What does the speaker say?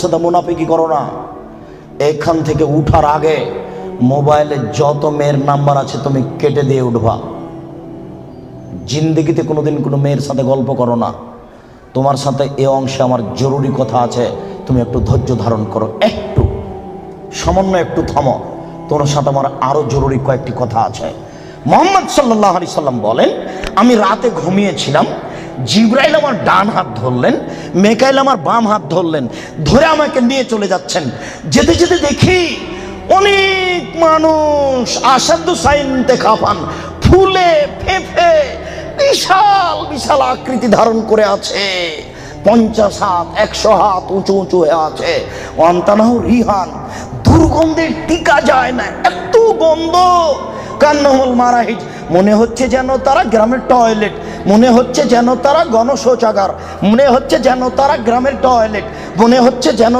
সাথে মুনাফিকি করো না। এখান থেকে উঠার আগে মোবাইলে যত মেয়ের নাম্বার আছে তুমি কেটে দিয়ে উঠবা। জিন্দেগিতে কোনোদিন কোনো মেয়ের সাথে গল্প করো না। তোমার সাথে এ অংশে আমার জরুরি কথা আছে, তুমি একটু ধৈর্য ধারণ করো, একটু সামান্য একটু থামো। তোমার সাথে আমার আরো জরুরি কয়েকটি কথা আছে। মুহাম্মদ সাল্লাল্লাহু আলাইহি সাল্লাম বলেন, আমি রাতে ঘুমিয়েছিলাম, জিবরাইল আমার ডান হাত ধরলেন, মেকাইল আমার বাম হাত ধরলেন, ধরে আমাকে নিয়ে চলে যাচ্ছেন। যেতে যেতে দেখি অনেক মানুষ আসাদু সাইনতে খাফান, ফুলে ফেফে বিশাল বিশাল আকৃতি ধারণ করে আছে। 50 হাত 100 হাত উঁচু উঁচু হয়ে আছে। ওয়ান্তানাহু রিহান, দুর্গন্ধে টিকা যায় না, এত গন্ধ। কান্নাহুল মারাহিজ, মনে হচ্ছে যেন তারা গ্রামের টয়লেট, মনে হচ্ছে যেন তারা গণশৌচাগার, মনে হচ্ছে যেন তারা গ্রামের টয়লেট, মনে হচ্ছে যেন